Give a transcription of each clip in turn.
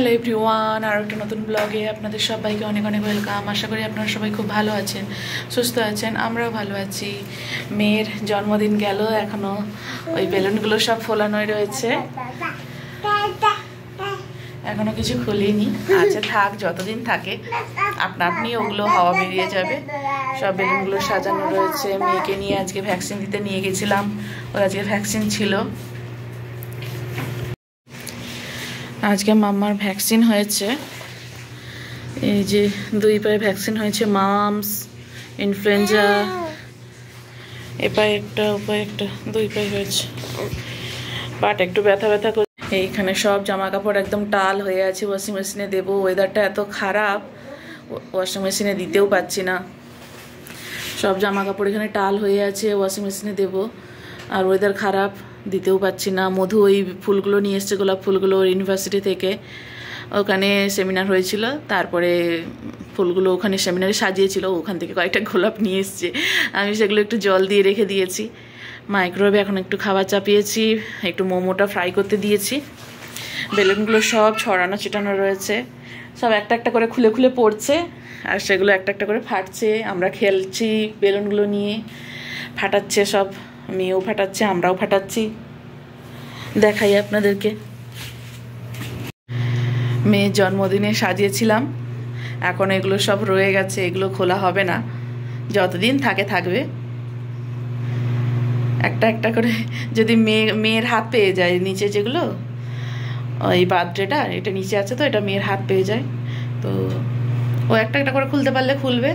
Hello everyone, আর একটা নতুন ব্লগে আপনাদের সবাইকে অনেক অনেক ওয়েলকাম। আশা করি আপনারা সবাই খুব ভালো আছেন, সুস্থ আছেন, আমরাও ভালো আছি। মেয়ের জন্মদিন গেল, এখনো ওই বেলুনগুলো সব ফোলানোই রয়েছে, এখনো কিছু খুলিনি। আচ্ছা থাক, যতদিন থাকে আপনা আপনি ওগুলো হাওয়া বেরিয়ে যাবে। সব বেলুনগুলো সাজানো রয়েছে। মেয়েকে নিয়ে আজকে ভ্যাকসিন দিতে নিয়ে গেছিলাম, ওর আজকে ভ্যাকসিন ছিল। আজকে মাম্মার ভ্যাকসিন হয়েছে, এই যে 2 পায়ে ভ্যাকসিন হয়েছে, মামস, ইনফ্লুয়েঞ্জা। এ পায়ে একটা, ও পায়ে একটা, 2 পায়ে হয়েছে। পাট একটু ব্যথা ব্যথা করে। এইখানে সব জামা কাপড় একদম টাল হয়ে আছে, ওয়াশিং মেশিনে দেবো। ওয়েদারটা এত খারাপ, ওয়াশিং মেশিনে দিতেও পাচ্ছি না। সব জামা কাপড় এখানে টাল হয়ে আছে, ওয়াশিং মেশিনে দেবো, আর ওয়েদার খারাপ, দিতেও পাচ্ছি না। মধু ওই ফুলগুলো নিয়ে এসছে, গোলাপ ফুলগুলো ওর ইউনিভার্সিটি থেকে, ওখানে সেমিনার হয়েছিল, তারপরে ফুলগুলো ওখানে সেমিনারে সাজিয়েছিল, ওখান থেকে কয়েকটা গোলাপ নিয়ে এসছে। আমি সেগুলো একটু জল দিয়ে রেখে দিয়েছি। মাইক্রোওয়েভে এখন একটু খাবার চাপিয়েছি, একটু মোমোটা ফ্রাই করতে দিয়েছি। বেলুনগুলো সব ছড়ানো ছিটানো রয়েছে, সব একটা একটা করে খুলে খুলে পড়ছে, আর সেগুলো একটা একটা করে ফাটছে। আমরা খেলছি বেলুনগুলো নিয়ে, ফাটাচ্ছে সব, মেয়েও ফাটাচ্ছে, আমরাও ফাটাচ্ছি। দেখাই আপনাদেরকে। মেয়ের জন্মদিনে সাজিয়েছিলাম, এখন এগুলো সব রয়ে গেছে, এগুলো খোলা হবে না, যতদিন থাকে থাকবে। একটা একটা করে যদি মেয়ের হাত পেয়ে যায়, নিচে যেগুলো ওই বার্থডেটা, এটা নিচে আছে তো, এটা মেয়ের হাত পেয়ে যায়, তো ও একটা একটা করে খুলতে পারলে খুলবে।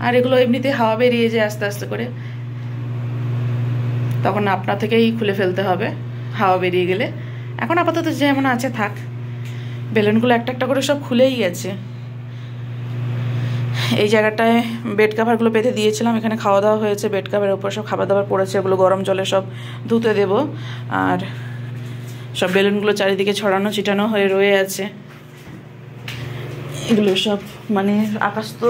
আর এগুলো এমনিতে হাওয়া বেরিয়ে যায় আস্তে আস্তে করে, তখন আপনা থেকেই খুলে ফেলতে হবে হাওয়া বেরিয়ে গেলে। এখন আপাতত যেমন আছে থাক। বেলুনগুলো একটা একটা করে সব খুলেই গেছে। এই জায়গাটায় বেড কাভারগুলো পেতে দিয়েছিলাম, এখানে খাওয়া দাওয়া হয়েছে, বেড কাভারের উপর সব খাবার দাবার পড়েছে, ওগুলো গরম জলে সব ধুতে দেব। আর সব বেলুনগুলো চারিদিকে ছড়ানো ছিটানো হয়ে রয়ে আছে। এগুলো সব মানে আকাশ তো,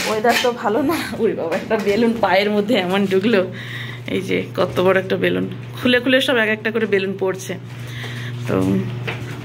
ওয়েদার তো ভালো না। ওরে বাবা, একটা বেলুন পায়ের মধ্যে এমন ঢুকলো, এই যে কত বড় একটা বেলুন, খুলে খুলে সব এক একটা করে বেলুন পড়ছে। তো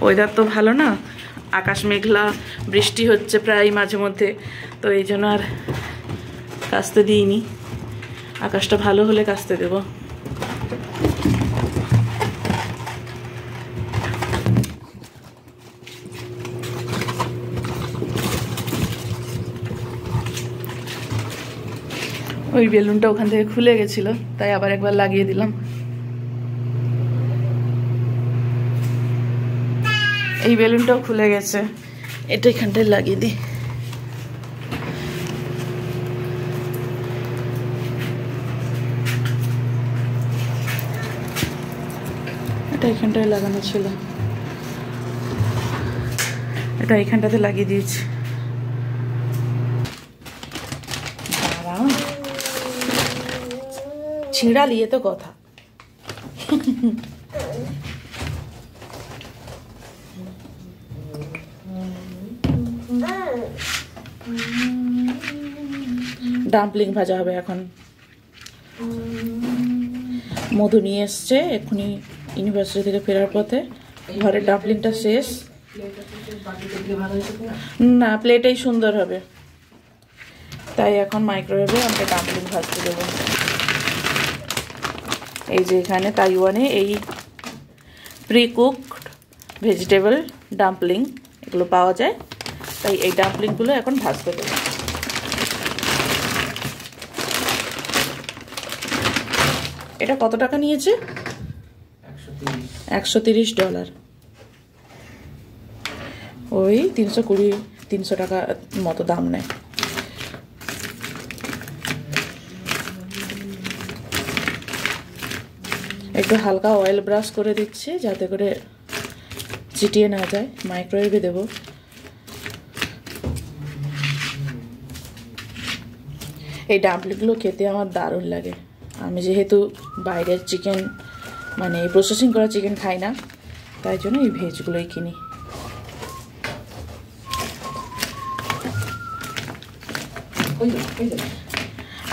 ওয়েদার তো ভালো না, আকাশ মেঘলা, বৃষ্টি হচ্ছে প্রায় মাঝে মধ্যে, তো এই জন্য আর কাচতে দিইনি। আকাশটা ভালো হলে কাচতে দেব। ওই বেলুনটা ওখান থেকে খুলে গেছিল, তাই আবার একবার লাগিয়ে দিলাম। এই বেলুনটাও খুলে গেছে, এটা এখানটায় লাগিয়ে দিই। এটা এখানটায় লাগানো ছিল, এটা এখানটাতে লাগিয়ে দিয়েছি। ছিঁড়া নিয়ে তো কথা। ডাম্পলিং ভাজা হবে এখন। মধু নিয়ে এসছে এক্ষুনি ইউনিভার্সিটি থেকে ফেরার পথে। ঘরের ডাম্পলিংটা শেষ না, প্লেটেই সুন্দর হবে, তাই এখন মাইক্রোওয়েভে আমরা ডাম্পলিং ভাজতে দেবো। এই যে এখানে তাইওয়ানে এই প্রি কুকড ভেজিটেবল ডাম্পলিং এগুলো পাওয়া যায়, তাই এই ডাম্পলিংগুলো এখন ভাজতে দেবো। এটা কত টাকা নিয়েছে? $130। ওই 320-300 টাকা মতো দাম নেয়। একটু হালকা অয়েল ব্রাশ করে দিচ্ছি যাতে করে চিটিয়ে না যায়। মাইক্রোওয়েভে দেব। এই ডাম্পলিংগুলো খেতে আমার দারুণ লাগে। আমি যেহেতু বাইরের চিকেন, মানে প্রসেসিং করা চিকেন খাই না, তাই জন্য এই ভেজগুলোই কিনি।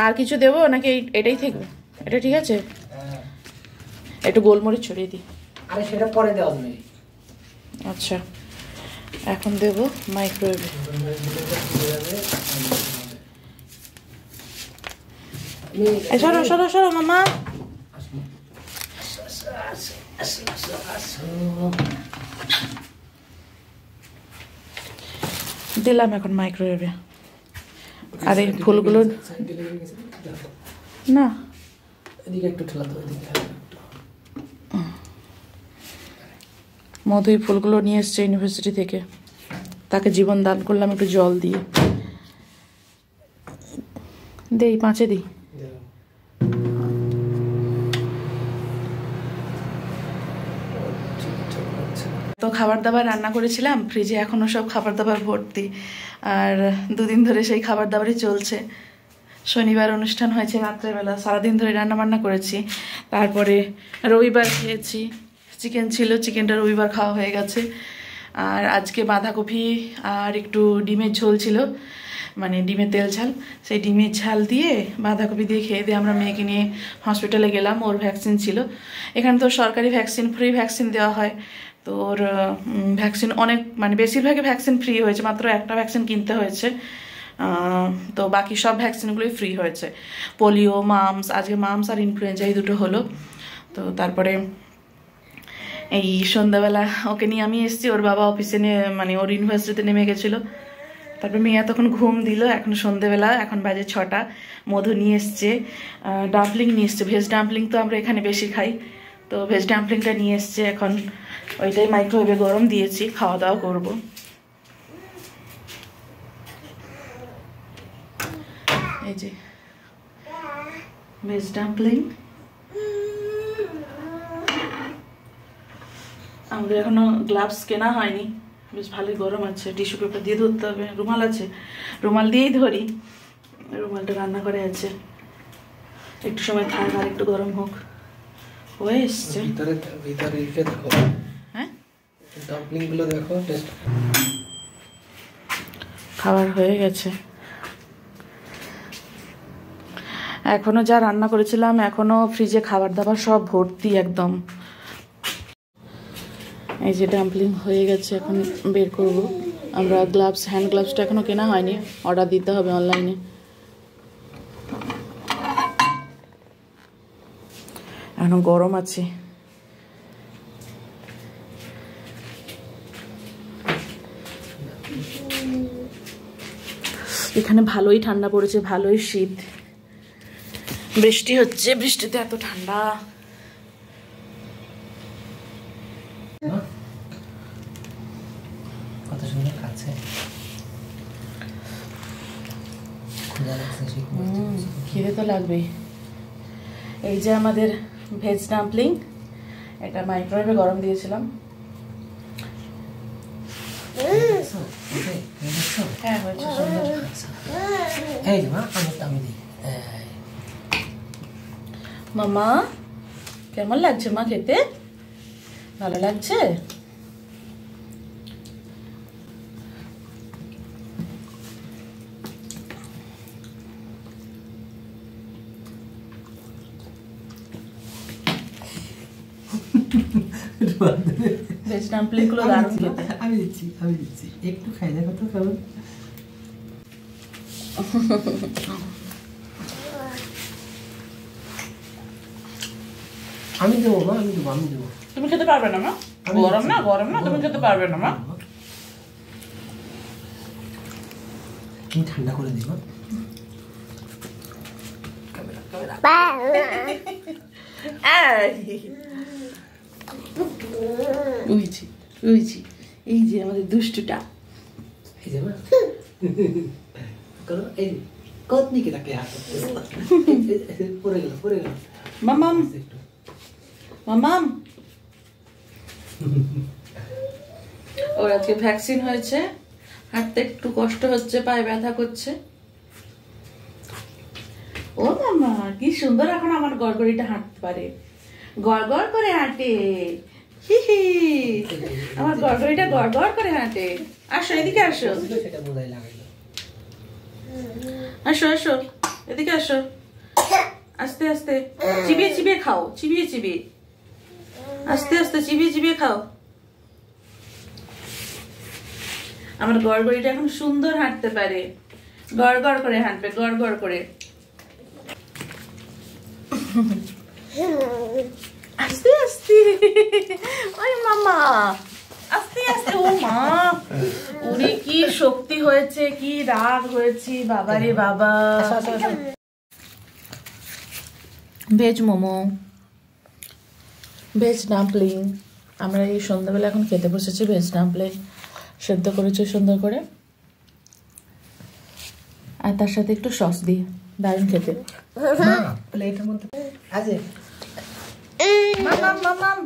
আর কিছু দেবো নাকি এটাই থাকবে? এটা ঠিক আছে, একটু গোলমরিচ ছড়িয়ে দিই। আরে সেটা পরে দেওয়া যাবে। আচ্ছা এখন দেব মাইক্রোওয়েভে। সরো সরো সরো মামা। দিলাম এখন মাইক্রোওয়েভে। আর এই ফুলগুলো না মধুই ফুলগুলো নিয়ে এসছে ইউনিভার্সিটি থেকে, তাকে জীবন দান করলাম একটু জল দিয়ে। দেই 5-এ দিই। তো খাবার দাবার রান্না করেছিলাম, ফ্রিজে এখনো সব খাবার দাবার ভর্তি, আর 2 দিন ধরে সেই খাবার দাবারই চলছে। শনিবার অনুষ্ঠান হয়েছে রাত্রেবেলা, সারাদিন ধরে রান্না বান্না করেছি। তারপরে রবিবার খেয়েছি, চিকেন ছিল, চিকেনটা রবিবার খাওয়া হয়ে গেছে। আর আজকে বাঁধাকপি আর একটু ডিমের ঝোল ছিল, মানে ডিমের তেল ঝাল, সেই ডিমের ঝাল দিয়ে বাঁধাকপি দিয়ে খেয়ে দিয়ে আমরা মেয়েকে নিয়ে হসপিটালে গেলাম। ওর ভ্যাকসিন ছিল, এখানে তো সরকারি ভ্যাকসিন, ফ্রি ভ্যাকসিন দেওয়া হয়। তো ওর ভ্যাকসিন অনেক, মানে বেশিরভাগই ভ্যাকসিন ফ্রি হয়েছে, মাত্র একটা ভ্যাকসিন কিনতে হয়েছে। তো বাকি সব ভ্যাকসিনগুলোই ফ্রি হয়েছে। পোলিও, মামস, আজকে মামস আর ইনফ্লুয়েঞ্জা এই দুটো হলো। তো তারপরে এই সন্ধ্যাবেলা ওকে নিয়ে আমি এসেছি, ওর বাবা অফিসে নিয়ে, মানে ওর ইউনিভার্সিটিতে নেমে গেছিলো। তারপর মেয়ে তখন ঘুম দিল, এখন সন্ধ্যেবেলা, এখন বাজে 6টা। মধু নিয়ে এসছে, ডাম্পলিং নিয়ে এসছে, ভেজ ডাম্পলিং তো আমরা এখানে বেশি খাই, তো ভেজ ডাম্পলিংটা নিয়ে এসছে। এখন ওইটাই মাইক্রোওয়েভে গরম দিয়েছি, খাওয়া দাওয়া করবো। এই যে ভেজ ডাম্পলিং। আমাদের এখনো গ্লাভস কেনা হয়নি, বেশ ভালোই গরম আছে, টিস্যু পেপার দিয়ে ধরতে হবে। রুমাল আছে, রুমাল দিয়েই ধরি, রুমালটা রান্না করে আছে। একটু সময় থাক, আর একটু গরম হোক। হয়ে এসছে। হ্যাঁ, ডাম্পলিংগুলো দেখো, খাবার হয়ে গেছে। এখনো যা রান্না করেছিলাম, এখনো ফ্রিজে খাবার দাবার সব ভর্তি একদম। এই যে ডাম্পলিং হয়ে গেছে, এখন বের করব আমরা। গ্লাভস, হ্যান্ড গ্লাভসটা এখনো কেনা হয়নি, অর্ডার দিতে হবে অনলাইনে। এখনো গরম আছে। এখানে ভালোই ঠান্ডা পড়েছে, ভালোই শীত, বৃষ্টি হচ্ছে, বৃষ্টিতে এত ঠান্ডা। খিদে তো লাগবেই। এই যে আমাদের ভেজ ডাম্পলিং, এটা মাইক্রোওয়েভে গরম দিয়েছিলাম। হ্যাঁ হয়েছে সুন্দর। মামা কেমন লাগছে মা খেতে? ভালো লাগছে? ভেজ ডাম্পলিং গুলো দারুণ খেতে। আমি দিচ্ছি একটু খাই, দেখো তো কেমন। আমি দেবো মা, আমি দেবো। তুমি খেতে পারবে না মা? গরম না, গরম না, তুমি খেতে পারবে না মা। তুমি ঠান্ডা করে দিবা। বুঝছি। এই যে আমাদের দুষ্টুটা, এই যে মা করো, এই কতনি কি থাকে হাত পড়ে গেল। মামাম মামাম। ওর আজকে ভ্যাকসিন হয়েছে, হাঁটতে একটু কষ্ট হচ্ছে, পায়ে ব্যথা করছে। ও মামা কি সুন্দর এখন আমার গড়গড়িটা হাঁটতে পারে, গড়গড় করে হাঁটে। আমার গড়গড়িটা গড়গড় করে হাঁটে। আসো এদিকে আসো, আসো এদিকে আসো। আস্তে আস্তে চিবিয়ে খাও, চিবিয়ে আস্তে চিবিয়ে খাও। আমার গড়গড়িটা এখন সুন্দর হাঁটতে পারে, গড় গড় করে হাঁটবে, গড় গড় করে। আস্তে আস্তে, ওই মামা আস্তে আস্তে। ও মা, ওরে কি শক্তি হয়েছে, কি রাগ হয়েছে, বাবারে বাবা। Veg momo, veg dumpling. আমরা এই সন্ধ্যাবেলা এখন খেতে বসেছি ভেজ ডাম্পলিং, সেদ্ধ করেছি সুন্দর করে, আর তার সাথে একটু সস দিয়ে, দারুণ খেতে। প্লেটের মধ্যে আছে। মামাম মামাম।